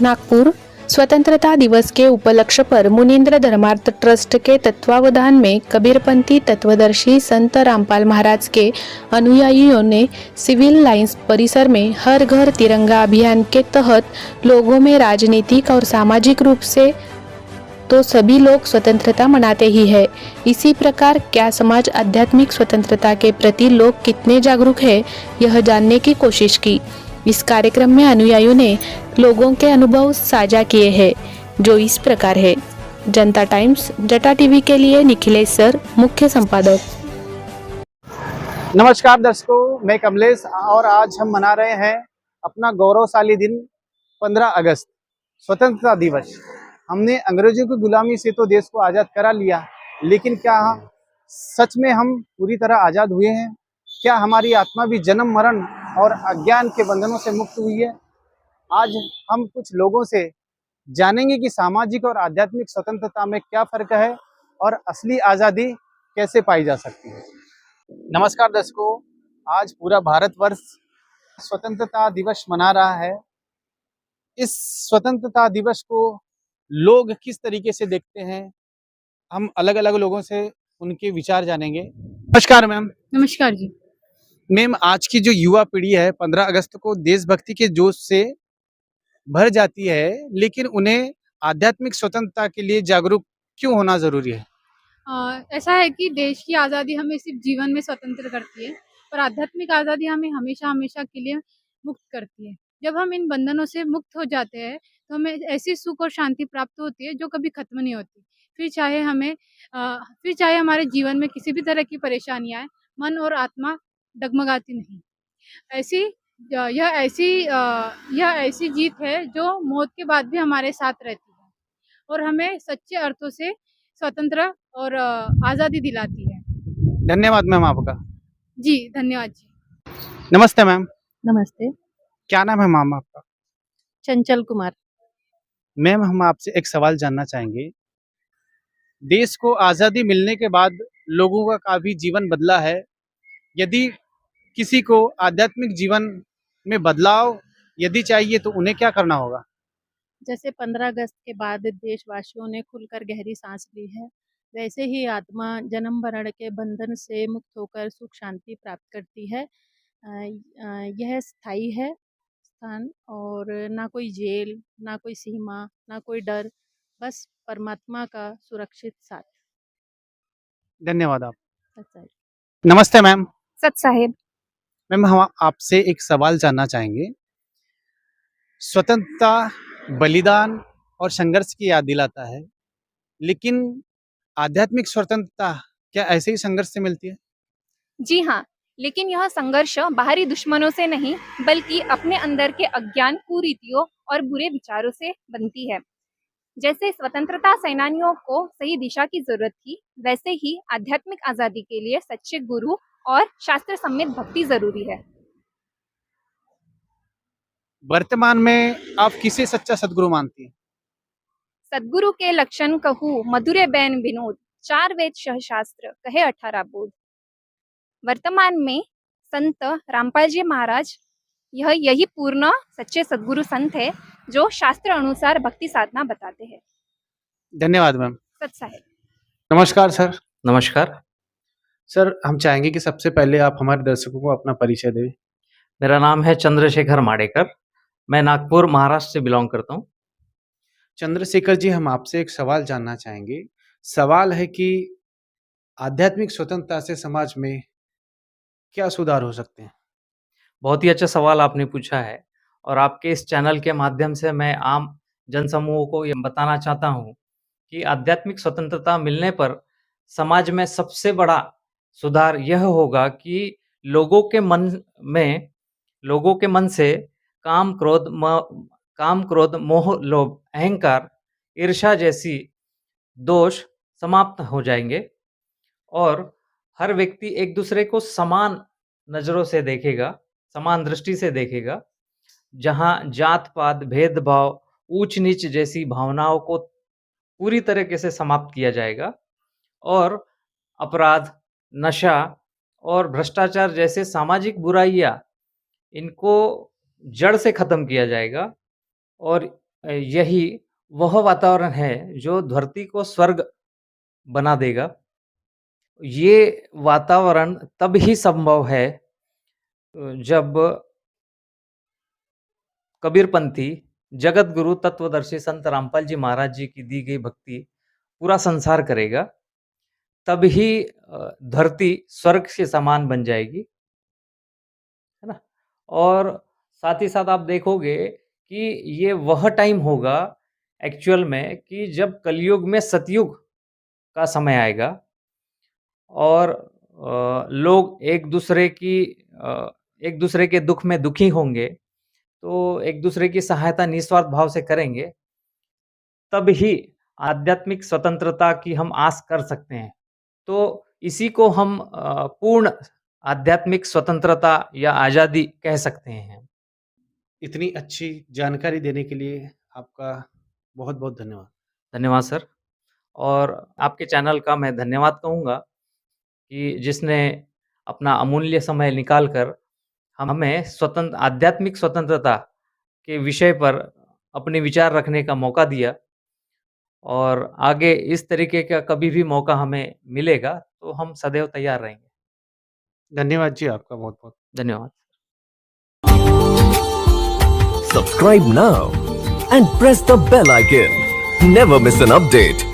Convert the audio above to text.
नागपुर स्वतंत्रता दिवस के उपलक्ष्य पर मुनीन्द्र धर्मार्थ ट्रस्ट के तत्वावधान में कबीरपंथी तत्वदर्शी संत रामपाल महाराज के अनुयायियों ने सिविल लाइंस परिसर में हर घर तिरंगा अभियान के तहत लोगों में राजनीतिक और सामाजिक रूप से तो सभी लोग स्वतंत्रता मनाते ही है। इसी प्रकार क्या समाज आध्यात्मिक स्वतंत्रता के प्रति लोग कितने जागरूक है, यह जानने की कोशिश की। इस कार्यक्रम में अनुयायियों ने लोगों के अनुभव साझा किए हैं, जो इस प्रकार है। जनता टाइम्स जटा टीवी के लिए निखिलेश सर, मुख्य संपादक। नमस्कार दर्शकों, मैं कमलेश और आज हम मना रहे हैं अपना गौरवशाली दिन 15 अगस्त स्वतंत्रता दिवस। हमने अंग्रेजों की गुलामी से तो देश को आज़ाद करा लिया, लेकिन क्या सच में हम पूरी तरह आज़ाद हुए हैं? क्या हमारी आत्मा भी जन्म मरण और अज्ञान के बंधनों से मुक्त हुई है? आज हम कुछ लोगों से जानेंगे कि सामाजिक और आध्यात्मिक स्वतंत्रता में क्या फर्क है और असली आज़ादी कैसे पाई जा सकती है। नमस्कार दर्शकों, आज पूरा भारतवर्ष स्वतंत्रता दिवस मना रहा है। इस स्वतंत्रता दिवस को लोग किस तरीके से देखते हैं, हम अलग अलग लोगों से उनके विचार जानेंगे। नमस्कार मैम। नमस्कार जी। मैम, आज की जो युवा पीढ़ी है 15 अगस्त को देशभक्ति के जोश से भर जाती है, लेकिन उन्हें आध्यात्मिक स्वतंत्रता के लिए जागरूक क्यों होना जरूरी है? ऐसा है कि देश की आज़ादी हमें सिर्फ जीवन में स्वतंत्र करती है, और आध्यात्मिक आज़ादी हमें हमेशा हमेशा के लिए मुक्त करती है। जब हम इन बंधनों से मुक्त हो जाते हैं, तो हमें ऐसी सुख और शांति प्राप्त होती है जो कभी खत्म नहीं होती। फिर चाहे हमारे जीवन में किसी भी तरह की परेशानी आए, मन और आत्मा डगमगाती नहीं। ऐसी अ, यह ऐसी यह ऐसी जीत है जो मौत के बाद भी हमारे साथ रहती है और हमें सच्चे अर्थों से स्वतंत्र और आज़ादी दिलाती है। धन्यवाद मैम आपका। जी, धन्यवाद जी। नमस्ते मैम। नमस्ते। क्या नाम है मैम आपका? चंचल कुमार। मैम, हम आपसे एक सवाल जानना चाहेंगे। देश को आज़ादी मिलने के बाद लोगों का काफ़ी जीवन बदला है। यदि किसी को आध्यात्मिक जीवन में बदलाव यदि चाहिए तो उन्हें क्या करना होगा? जैसे 15 अगस्त के बाद देशवासियों ने खुलकर गहरी सांस ली है, वैसे ही आत्मा जन्म मरण के बंधन से मुक्त होकर सुख शांति प्राप्त करती है। यह स्थायी है स्थान, और ना कोई जेल, ना कोई सीमा, ना कोई डर, बस परमात्मा का सुरक्षित साथ। धन्यवाद आप। सच्चाई। नमस्ते मैम। सत साहेब। मैम, हम आपसे एक सवाल जानना चाहेंगे। स्वतंत्रता बलिदान और संघर्ष की याद दिलाता है, लेकिन आध्यात्मिक स्वतंत्रता क्या ऐसे ही संघर्ष से मिलती है? जी हाँ, लेकिन यह संघर्ष बाहरी दुश्मनों से नहीं, बल्कि अपने अंदर के अज्ञान, कुरीतियों और बुरे विचारों से बनती है। जैसे स्वतंत्रता सेनानियों को सही दिशा की जरूरत थी, वैसे ही आध्यात्मिक आजादी के लिए सच्चे गुरु और शास्त्र सम्मित भक्ति जरूरी है। वर्तमान में आप किसे सच्चा सदगुरु मानती हैं? सदगुरु के लक्षण कहूँ मधुरे बैन विनोद, 4 वेद शास्त्र कहे 18 बोध। वर्तमान में संत रामपाल जी महाराज यही पूर्ण सच्चे सदगुरु संत है, जो शास्त्र अनुसार भक्ति साधना बताते हैं। धन्यवाद मैम। सत साहेब। नमस्कार सर। नमस्कार। सर, हम चाहेंगे कि सबसे पहले आप हमारे दर्शकों को अपना परिचय दें। मेरा नाम है चंद्रशेखर माडेकर। मैं नागपुर महाराष्ट्र से बिलोंग करता हूँ। चंद्रशेखर जी, हम आपसे एक सवाल जानना चाहेंगे। सवाल है कि आध्यात्मिक स्वतंत्रता से समाज में क्या सुधार हो सकते हैं? बहुत ही अच्छा सवाल आपने पूछा है, और आपके इस चैनल के माध्यम से मैं आम जनसमूह को ये बताना चाहता हूँ कि आध्यात्मिक स्वतंत्रता मिलने पर समाज में सबसे बड़ा सुधार यह होगा कि लोगों के मन से काम क्रोध मोह लोभ अहंकार ईर्ष्या जैसी दोष समाप्त हो जाएंगे, और हर व्यक्ति एक दूसरे को समान नजरों से देखेगा, समान दृष्टि से देखेगा। जहां जात पात भेदभाव ऊंच नीच जैसी भावनाओं को पूरी तरीके से समाप्त किया जाएगा, और अपराध, नशा और भ्रष्टाचार जैसे सामाजिक बुराइयां, इनको जड़ से खत्म किया जाएगा, और यही वह वातावरण है जो धरती को स्वर्ग बना देगा। ये वातावरण तब ही संभव है जब कबीरपंथी जगत गुरु तत्वदर्शी संत रामपाल जी महाराज जी की दी गई भक्ति पूरा संसार करेगा, तब ही धरती स्वर्ग के समान बन जाएगी, है ना? और साथ ही साथ आप देखोगे कि ये वह टाइम होगा एक्चुअल में कि जब कलयुग में सतयुग का समय आएगा और लोग एक दूसरे के दुख में दुखी होंगे, तो एक दूसरे की सहायता निस्वार्थ भाव से करेंगे, तब ही आध्यात्मिक स्वतंत्रता की हम आस कर सकते हैं। तो इसी को हम पूर्ण आध्यात्मिक स्वतंत्रता या आज़ादी कह सकते हैं। इतनी अच्छी जानकारी देने के लिए आपका बहुत बहुत धन्यवाद। धन्यवाद सर। और आपके चैनल का मैं धन्यवाद कहूँगा कि जिसने अपना अमूल्य समय निकाल कर हमें आध्यात्मिक स्वतंत्रता के विषय पर अपने विचार रखने का मौका दिया, और आगे इस तरीके का कभी भी मौका हमें मिलेगा तो हम सदैव तैयार रहेंगे। धन्यवाद जी, आपका बहुत बहुत धन्यवाद। Subscribe now and press the bell icon. Never miss an update.